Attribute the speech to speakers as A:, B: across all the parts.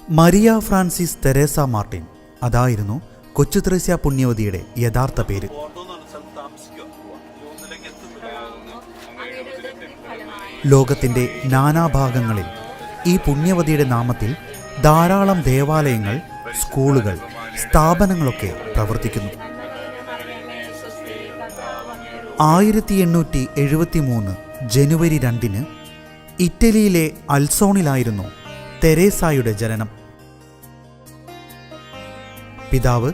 A: Maria Francis Teresa Martin, അതായിരുന്നു കൊച്ചു ത്രേസ്യ പുണ്യവതിയുടെ യഥാർത്ഥ പേര്. ലോകത്തിൻ്റെ നാനാഭാഗങ്ങളിൽ ഈ പുണ്യവതിയുടെ നാമത്തിൽ ധാരാളം ദേവാലയങ്ങൾ, സ്കൂളുകൾ, സ്ഥാപനങ്ങളൊക്കെ പ്രവർത്തിക്കുന്നു. 1873 ജനുവരി 2 ഇറ്റലിയിലെ അൽസോണിലായിരുന്നു തെരേസായുടെ ജനനം. പിതാവ്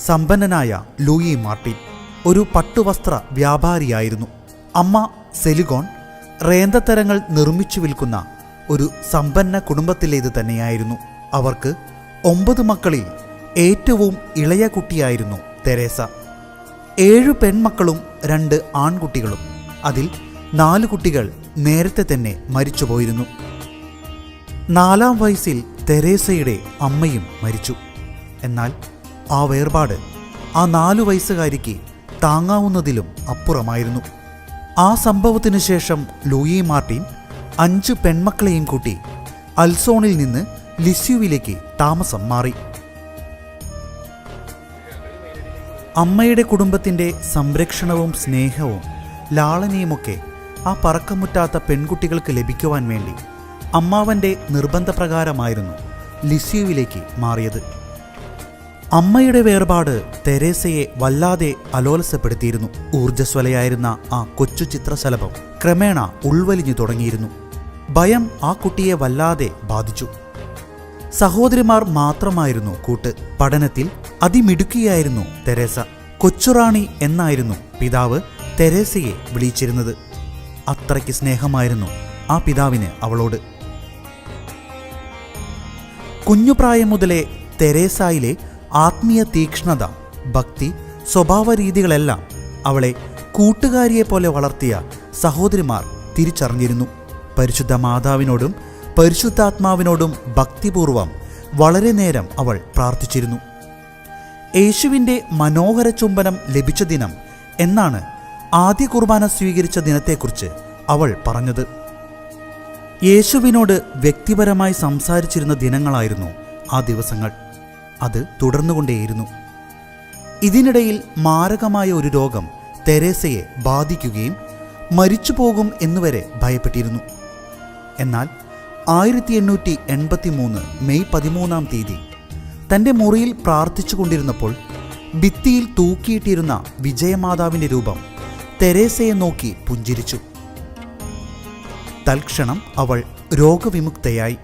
A: സമ്പന്നനായ ലൂയി മാർട്ടിൻ ഒരു പട്ടുവസ്ത്ര വ്യാപാരിയായിരുന്നു. അമ്മ സെലിഗോൺ റേന്തത്തരങ്ങൾ നിർമ്മിച്ചു വിൽക്കുന്ന ഒരു സമ്പന്ന കുടുംബത്തിലേത് തന്നെയായിരുന്നു. അവർക്ക് 9 മക്കളിൽ ഏറ്റവും ഇളയ കുട്ടിയായിരുന്നു തെരേസ. 7 പെൺമക്കളും 2 ആൺകുട്ടികളും. അതിൽ 4 കുട്ടികൾ നേരത്തെ തന്നെ മരിച്ചുപോയിരുന്നു. 4-ാം വയസ്സിൽ തെരേസയുടെ അമ്മയും മരിച്ചു. എന്നാൽ ആ വേർപാട് ആ 4 വയസ്സുകാരിക്ക് താങ്ങാവുന്നതിലും അപ്പുറമായിരുന്നു. ആ സംഭവത്തിനു ശേഷം ലൂയി മാർട്ടിൻ 5 പെൺമക്കളെയും കൂട്ടി അൽസോണിൽ നിന്ന് ലിസ്യുവിലേക്ക് താമസം മാറി. അമ്മയുടെ കുടുംബത്തിൻ്റെ സംരക്ഷണവും സ്നേഹവും ലാളനയുമൊക്കെ ആ പറക്കമുറ്റാത്ത പെൺകുട്ടികൾക്ക് ലഭിക്കുവാൻ വേണ്ടി അമ്മാവൻ്റെ നിർബന്ധപ്രകാരമായിരുന്നു ലിസ്യുവിലേക്ക് മാറിയത്. അമ്മയുടെ വേർപാട് തെരേസയെ വല്ലാതെ അലോലസപ്പെടുത്തിയിരുന്നു. ഊർജ്ജസ്വലയായിരുന്ന ആ കൊച്ചു ചിത്രശലഭം ക്രമേണ ഉൾവലിഞ്ഞു തുടങ്ങിയിരുന്നു. ഭയം ആ കുട്ടിയെ വല്ലാതെ ബാധിച്ചു. സഹോദരിമാർ മാത്രമായിരുന്നു കൂട്ട്. പഠനത്തിൽ അതിമിടുക്കിയായിരുന്നു തെരേസ. കൊച്ചുറാണി എന്നായിരുന്നു പിതാവ് തെരേസയെ വിളിച്ചിരുന്നത്. അത്രയ്ക്ക് സ്നേഹമായിരുന്നു ആ പിതാവിന് അവളോട്. കുഞ്ഞുപ്രായം മുതലേ തെരേസായിലെ ആത്മീയ തീക്ഷ്ണത, ഭക്തി, സ്വഭാവ രീതികളെല്ലാം അവളെ കൂട്ടുകാരിയെപ്പോലെ വളർത്തിയ സഹോദരിമാർ തിരിച്ചറിഞ്ഞിരുന്നു. പരിശുദ്ധ മാതാവിനോടും പരിശുദ്ധാത്മാവിനോടും ഭക്തിപൂർവം വളരെ നേരം അവൾ പ്രാർത്ഥിച്ചിരുന്നു. യേശുവിൻ്റെ മനോഹര ചുംബനം ലഭിച്ച ദിനം എന്നാണ് ആദ്യ കുർബാന സ്വീകരിച്ച ദിനത്തെക്കുറിച്ച് അവൾ പറഞ്ഞത്. യേശുവിനോട് വ്യക്തിപരമായി സംസാരിച്ചിരുന്ന ദിനങ്ങളായിരുന്നു ആ ദിവസങ്ങൾ. അത് തുടർന്നുകൊണ്ടേയിരുന്നു. ഇതിനിടയിൽ മാരകമായ ഒരു രോഗം തെരേസയെ ബാധിക്കുകയും മരിച്ചു പോകും എന്നുവരെ ഭയപ്പെട്ടിരുന്നു. എന്നാൽ 1883 മെയ് 13-ാം തീയതി തൻ്റെ മുറിയിൽ പ്രാർത്ഥിച്ചു കൊണ്ടിരുന്നപ്പോൾ ഭിത്തിയിൽ തൂക്കിയിട്ടിരുന്ന വിജയമാതാവിൻ്റെ രൂപം തെരേസയെ നോക്കി പുഞ്ചിരിച്ചു. തൽക്ഷണം അവൾ രോഗവിമുക്തയായി.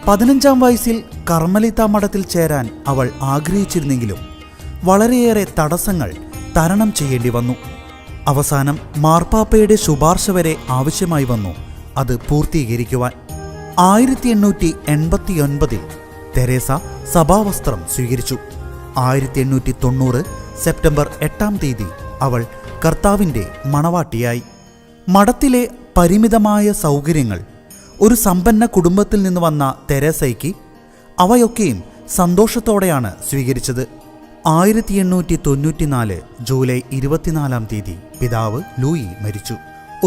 A: 15-ാം വയസ്സിൽ കർമ്മലിത്ത മഠത്തിൽ ചേരാൻ അവൾ ആഗ്രഹിച്ചിരുന്നെങ്കിലും വളരെയേറെ തടസ്സങ്ങൾ തരണം ചെയ്യേണ്ടി വന്നു. അവസാനം മാർപ്പാപ്പയുടെ ശുപാർശ വരെ ആവശ്യമായി വന്നു അത് പൂർത്തീകരിക്കുവാൻ. 1889 തെരേസ സഭാവസ്ത്രം സ്വീകരിച്ചു. 1890 സെപ്റ്റംബർ 8-ാം തീയതി അവൾ കർത്താവിൻ്റെ മണവാട്ടിയായി. മഠത്തിലെ പരിമിതമായ സൗകര്യങ്ങൾ ഒരു സമ്പന്ന കുടുംബത്തിൽ നിന്ന് വന്ന തെരേസയ്ക്ക് അവയൊക്കെയും സന്തോഷത്തോടെയാണ് സ്വീകരിച്ചത്. 1894 ജൂലൈ 24-ാം തീയതി പിതാവ് ലൂയി മരിച്ചു.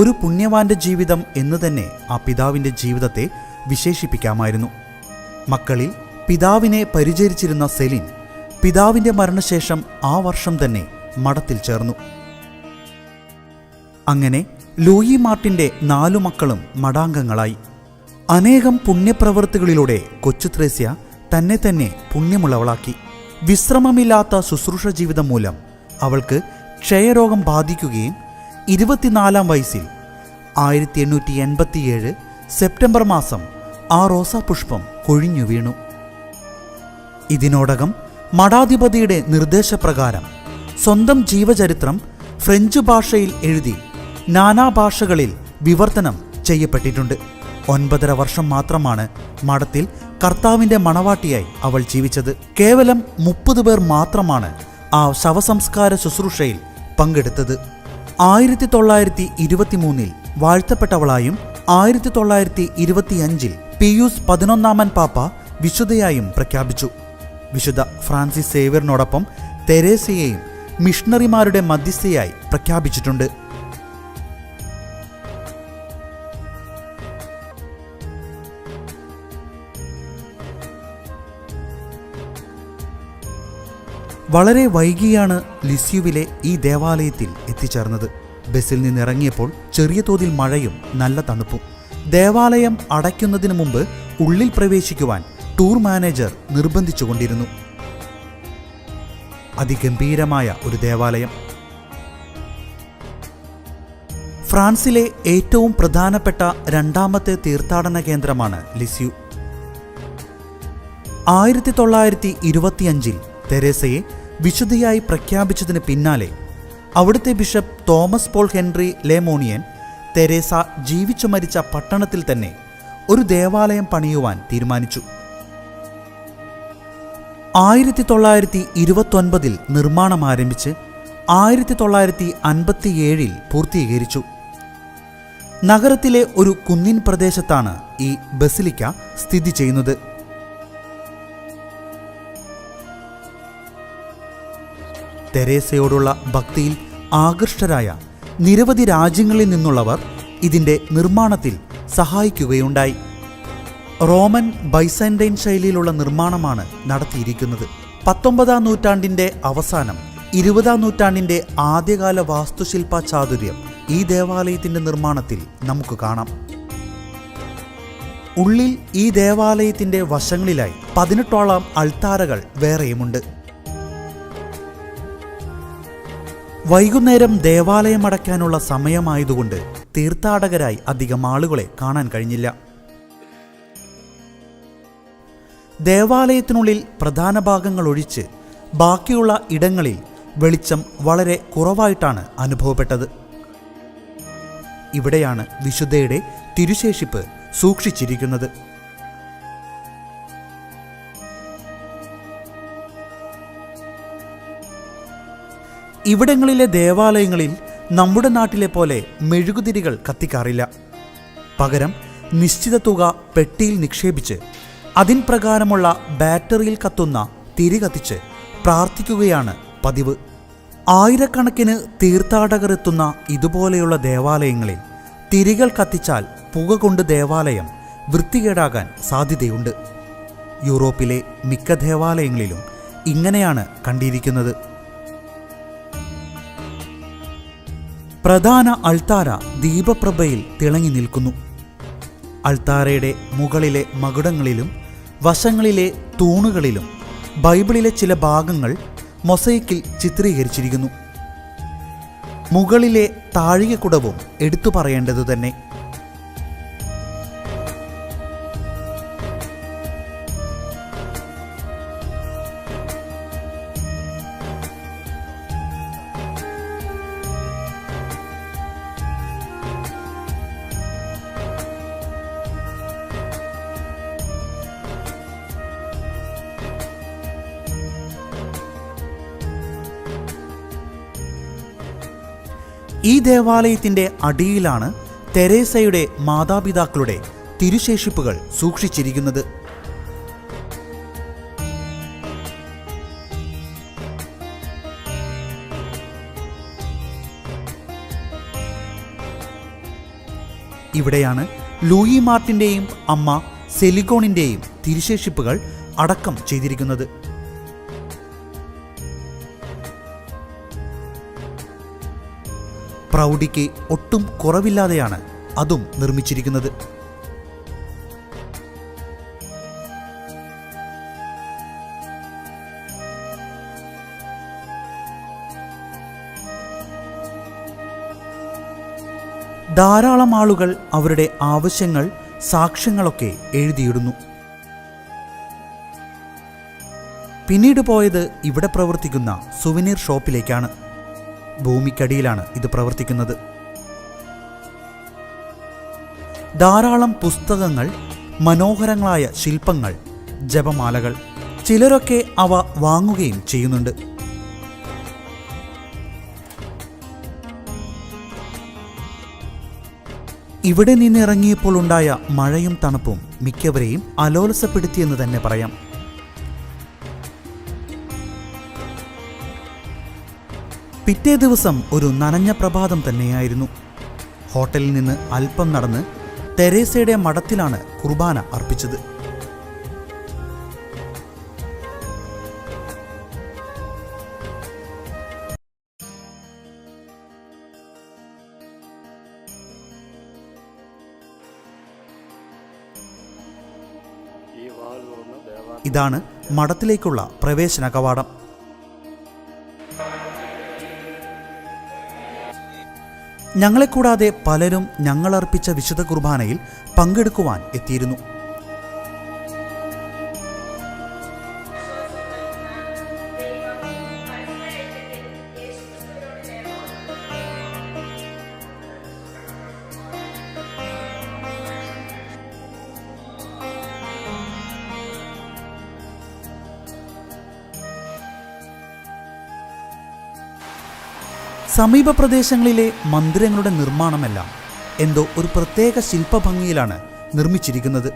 A: ഒരു പുണ്യവാന്റെ ജീവിതം എന്ന് തന്നെ ആ പിതാവിൻ്റെ ജീവിതത്തെ വിശേഷിപ്പിക്കാമായിരുന്നു. മക്കളിൽ പിതാവിനെ പരിചരിച്ചിരുന്ന സെലിൻ പിതാവിൻ്റെ മരണശേഷം ആ വർഷം തന്നെ മഠത്തിൽ ചേർന്നു. അങ്ങനെ ലൂയി മാർട്ടിൻ്റെ 4 മക്കളും മഠാംഗങ്ങളായി. അനേകം പുണ്യപ്രവൃത്തികളിലൂടെ കൊച്ചു ത്രേസ്യ തന്നെ തന്നെ പുണ്യമുള്ളവളാക്കി. വിശ്രമമില്ലാത്ത ശുശ്രൂഷ ജീവിതം മൂലം അവൾക്ക് ക്ഷയരോഗം ബാധിക്കുകയും 24-ാം വയസ്സിൽ 1887 സെപ്റ്റംബർ മാസം ആ റോസാപുഷ്പം കൊഴിഞ്ഞു വീണു. ഇതിനോടകം മഠാധിപതിയുടെ നിർദ്ദേശപ്രകാരം സ്വന്തം ജീവചരിത്രം ഫ്രഞ്ച് ഭാഷയിൽ എഴുതി നാനാഭാഷകളിൽ വിവർത്തനം ചെയ്യപ്പെട്ടിട്ടുണ്ട്. 9.5 വർഷം മാത്രമാണ് മഠത്തിൽ കർത്താവിൻ്റെ മണവാട്ടിയായി അവൾ ജീവിച്ചത്. കേവലം 30 പേർ മാത്രമാണ് ആ ശവസംസ്കാര ശുശ്രൂഷയിൽ പങ്കെടുത്തത്. 1923 വാഴ്ത്തപ്പെട്ടവളായും 1925 പിയൂസ് 11-ാമൻ പാപ്പ വിശുദ്ധയായും പ്രഖ്യാപിച്ചു. വിശുദ്ധ ഫ്രാൻസിസ് സേവ്യറിനോടൊപ്പം തെരേസയെയും മിഷണറിമാരുടെ മധ്യസ്ഥയായി പ്രഖ്യാപിച്ചിട്ടുണ്ട്. വളരെ വൈകിയാണ് ലിസ്യുവിലെ ഈ ദേവാലയത്തിൽ എത്തിച്ചേർന്നത്. ബസ്സിൽ നിന്നിറങ്ങിയപ്പോൾ ചെറിയ തോതിൽ മഴയും നല്ല തണുപ്പും. ദേവാലയം അടയ്ക്കുന്നതിന് മുമ്പ് ഉള്ളിൽ പ്രവേശിക്കുവാൻ ടൂർ മാനേജർ നിർബന്ധിച്ചുകൊണ്ടിരുന്നു. അതിഗംഭീരമായ ഒരു ദേവാലയം. ഫ്രാൻസിലെ ഏറ്റവും പ്രധാനപ്പെട്ട രണ്ടാമത്തെ തീർത്ഥാടന കേന്ദ്രമാണ് ലിസ്യു. 1925 തെരേസയെ വിശുദ്ധയായി പ്രഖ്യാപിച്ചതിന് പിന്നാലെ അവിടുത്തെ bishop Thomas Paul Henry Lemonnier Teresa ജീവിച്ചു മരിച്ച പട്ടണത്തിൽ തന്നെ ഒരു ദേവാലയം പണിയുവാൻ തീരുമാനിച്ചു. 1929 നിർമ്മാണം ആരംഭിച്ച് 1957 പൂർത്തീകരിച്ചു. നഗരത്തിലെ ഒരു കുന്നിൻ പ്രദേശത്താണ് ഈ ബസിലിക്ക സ്ഥിതി ചെയ്യുന്നത്. തെരേസയോടുള്ള ഭക്തിയിൽ ആകൃഷ്ടരായ നിരവധി രാജ്യങ്ങളിൽ നിന്നുള്ളവർ ഇതിൻ്റെ നിർമ്മാണത്തിൽ സഹായിക്കുകയുണ്ടായി. റോമൻ ബൈസന്റൈൻ ശൈലിയിലുള്ള നിർമ്മാണമാണ് നടത്തിയിരിക്കുന്നത്. 19-ാം നൂറ്റാണ്ടിൻ്റെ അവസാനം 20-ാം നൂറ്റാണ്ടിൻ്റെ ആദ്യകാല വാസ്തുശില്പ ചാതുര്യം ഈ ദേവാലയത്തിൻ്റെ നിർമ്മാണത്തിൽ നമുക്ക് കാണാം. ഉള്ളിൽ ഈ ദേവാലയത്തിൻ്റെ വശങ്ങളിലായി 18ഓളം അൾത്താരകൾ വേറെയുമുണ്ട്. വൈകുന്നേരം ദേവാലയം അടയ്ക്കാനുള്ള സമയമായതുകൊണ്ട് തീർത്ഥാടകരായി അധികം ആളുകളെ കാണാൻ കഴിഞ്ഞില്ല. ദേവാലയത്തിനുള്ളിൽ പ്രധാന ഭാഗങ്ങൾ ഒഴിച്ച് ബാക്കിയുള്ള ഇടങ്ങളിൽ വെളിച്ചം വളരെ കുറവായിട്ടാണ് അനുഭവപ്പെട്ടത്. ഇവിടെയാണ് വിശുദ്ധയുടെ തിരുശേഷിപ്പ് സൂക്ഷിച്ചിരിക്കുന്നത്. ഇവിടങ്ങളിലെ ദേവാലയങ്ങളിൽ നമ്മുടെ നാട്ടിലെ പോലെ മെഴുകുതിരികൾ കത്തിക്കാറില്ല. പകരം നിശ്ചിത തുക പെട്ടിയിൽ നിക്ഷേപിച്ച് അതിൻ പ്രകാരമുള്ള ബാറ്ററിയിൽ കത്തുന്ന തിരി കത്തിച്ച് പ്രാർത്ഥിക്കുകയാണ് പതിവ്. ആയിരക്കണക്കിന് തീർത്ഥാടകർ എത്തുന്ന ഇതുപോലെയുള്ള ദേവാലയങ്ങളിൽ തിരികൾ കത്തിച്ചാൽ പുക കൊണ്ട് ദേവാലയം വൃത്തികേടാകാൻ സാധ്യതയുണ്ട്. യൂറോപ്പിലെ മിക്ക ദേവാലയങ്ങളിലും ഇങ്ങനെയാണ് കണ്ടിരിക്കുന്നത്. പ്രധാന അൾത്താര ദീപപ്രഭയിൽ തിളങ്ങി നിൽക്കുന്നു. അൾത്താരയുടെ മുകളിലെ മകുടങ്ങളിലും വശങ്ങളിലെ തൂണുകളിലും ബൈബിളിലെ ചില ഭാഗങ്ങൾ മൊസൈക്കിൽ ചിത്രീകരിച്ചിരിക്കുന്നു. മുകളിലെ താഴികക്കുടവും എടുത്തു പറയേണ്ടതു തന്നെ. ഈ ദേവാലയത്തിൻ്റെ അടിയിലാണ് തെരേസയുടെ മാതാപിതാക്കളുടെ തിരുശേഷിപ്പുകൾ സൂക്ഷിച്ചിരിക്കുന്നത്. ഇവിടെയാണ് ലൂയി മാർട്ടിൻ്റെയും അമ്മ സെലിഗോണിൻ്റെയും തിരുശേഷിപ്പുകൾ അടക്കം ചെയ്തിരിക്കുന്നത്. പ്രൗഢിക്ക് ഒട്ടും കുറവില്ലാതെയാണ് അതും നിർമ്മിച്ചിരിക്കുന്നത്. ധാരാളം ആളുകൾ അവരുടെ ആവശ്യങ്ങൾ, സാക്ഷ്യങ്ങളൊക്കെ എഴുതിയിടുന്നു. പിന്നീട് പോയത് ഇവിടെ പ്രവർത്തിക്കുന്ന സുവനീർ ഷോപ്പിലേക്കാണ്. ഭൂമിക്കടിയിലാണ് ഇത് പ്രവർത്തിക്കുന്നത്. ധാരാളം പുസ്തകങ്ങൾ, മനോഹരങ്ങളായ ശില്പങ്ങൾ, ജപമാലകൾ, ചിലരൊക്കെ അവ വാങ്ങുകയും ചെയ്യുന്നുണ്ട്. ഇവിടെ നിന്നിറങ്ങിയപ്പോൾ ഉണ്ടായ മഴയും തണുപ്പും മിക്കവരെയും അലോലസപ്പെടുത്തിയെന്ന് തന്നെ പറയാം. പിറ്റേ ദിവസം ഒരു നനഞ്ഞ പ്രഭാതം തന്നെയായിരുന്നു. ഹോട്ടലിൽ നിന്ന് അല്പം നടന്ന് തെരേസയുടെ മഠത്തിലാണ് കുർബാന അർപ്പിച്ചത്. ഇതാണ് മഠത്തിലേക്കുള്ള പ്രവേശന കവാടം. ഞങ്ങളെ കൂടാതെ പലരും ഞങ്ങളർപ്പിച്ച വിശുദ്ധ കുർബാനയിൽ പങ്കെടുക്കുവാൻ എത്തിയിരുന്നു. സമീപ പ്രദേശങ്ങളിലെ മന്ദിരങ്ങളുടെ നിർമ്മാണമെല്ലാം എന്തോ ഒരു പ്രത്യേക ശില്പഭംഗിയിലാണ് നിർമ്മിച്ചിരിക്കുന്നത്.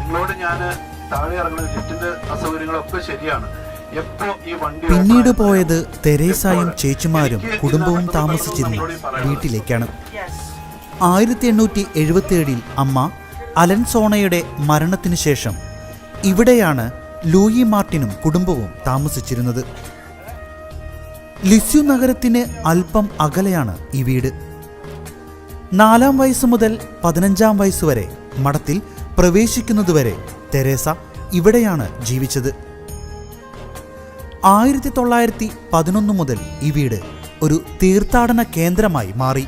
B: നിങ്ങളോട് ഞാൻ താഴെ ഇറങ്ങുന്ന ലിഫ്റ്റിന്റെ അസൗകര്യങ്ങളൊക്കെ ശരിയാണ്.
A: പിന്നീട് പോയത് തെരേസായും ചേച്ചിമാരും കുടുംബവും താമസിച്ചിരുന്ന വീട്ടിലേക്കാണ്. 1877 അമ്മ അലൻസോണയുടെ മരണത്തിനു ശേഷം ഇവിടെയാണ് ലൂയി മാർട്ടിനും കുടുംബവും താമസിച്ചിരുന്നത്. ലിസ്യു നഗരത്തിന് അല്പം അകലെയാണ് ഈ വീട്. 4-ാം വയസ്സ് മുതൽ 15-ാം വയസ്സുവരെ മഠത്തിൽ പ്രവേശിക്കുന്നതുവരെ തെരേസ ഇവിടെയാണ് ജീവിച്ചത്. 1911 മുതൽ ഈ വീട് ഒരു തീർത്ഥാടന കേന്ദ്രമായി മാറി.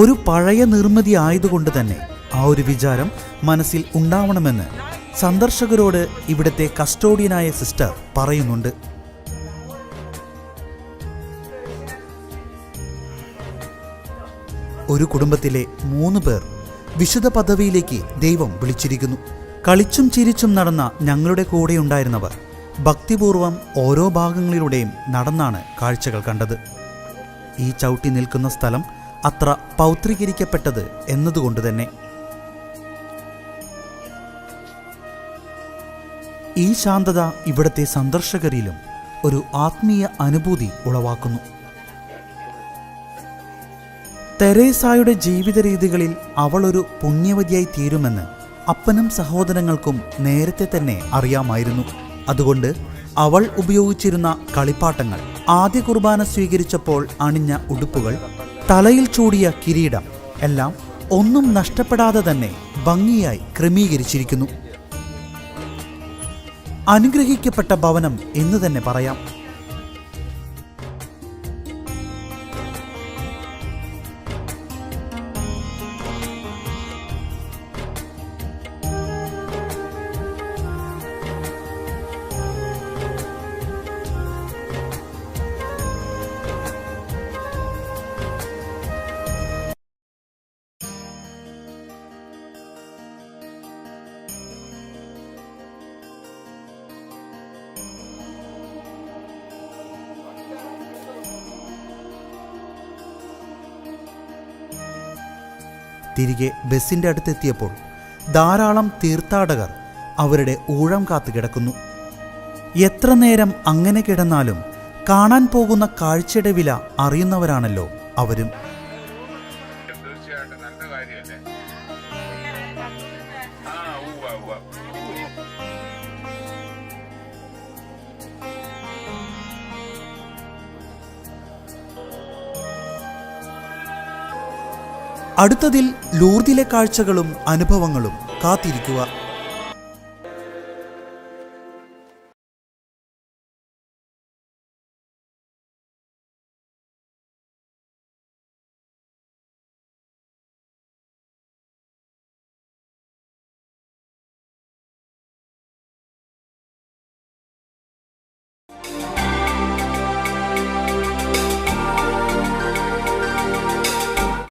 A: ഒരു പഴയ നിർമ്മിതി ആയതുകൊണ്ട് തന്നെ ആ ഒരു വിചാരം മനസ്സിൽ ഉണ്ടാവണമെന്ന് സന്ദർശകരോട് ഇവിടുത്തെ കസ്റ്റോഡിയനായ സിസ്റ്റർ പറയുന്നുണ്ട്. ഒരു കുടുംബത്തിലെ 3 പേർ വിശുദ്ധ പദവിയിലേക്ക് ദൈവം വിളിച്ചിരിക്കുന്നു. കളിച്ചും ചിരിച്ചും നടന്ന ഞങ്ങളുടെ കൂടെയുണ്ടായിരുന്നവർ ഭക്തിപൂർവം ഓരോ ഭാഗങ്ങളിലൂടെയും നടന്നാണ് കാഴ്ചകൾ കണ്ടത്. ഈ ചവിട്ടി നിൽക്കുന്ന സ്ഥലം അത്ര പൗത്രീകരിക്കപ്പെട്ടത് എന്നതുകൊണ്ട് തന്നെ ഈ ശാന്തത ഇവിടുത്തെ സന്ദർശകരിലും ഒരു ആത്മീയ അനുഭൂതി ഉളവാക്കുന്നു. തെരേസായുടെ ജീവിത രീതികളിൽ അവളൊരു പുണ്യവതിയായി തീരുമെന്ന് അപ്പനും സഹോദരങ്ങൾക്കും നേരത്തെ തന്നെ അറിയാമായിരുന്നു. അതുകൊണ്ട് അവൾ ഉപയോഗിച്ചിരുന്ന കളിപ്പാട്ടങ്ങൾ, ആദ്യ കുർബാന സ്വീകരിച്ചപ്പോൾ അണിഞ്ഞ ഉടുപ്പുകൾ, തലയിൽ ചൂടിയ കിരീടം എല്ലാം ഒന്നും നഷ്ടപ്പെടാതെ തന്നെ ഭംഗിയായി ക്രമീകരിച്ചിരിക്കുന്നു. അനുഗ്രഹിക്കപ്പെട്ട ഭവനം എന്ന് തന്നെ പറയാം. തിരികെ ബസിൻ്റെ അടുത്തെത്തിയപ്പോൾ ധാരാളം തീർത്ഥാടകർ അവരുടെ ഊഴം കാത്തു കിടക്കുന്നു. എത്ര നേരം അങ്ങനെ കിടന്നാലും കാണാൻ പോകുന്ന കാഴ്ചയുടെ വില അറിയുന്നവരാണല്ലോ അവരും. അടുത്തതിൽ ലൂർദിലെ കാഴ്ചകളും അനുഭവങ്ങളും കാത്തിരിക്കുക.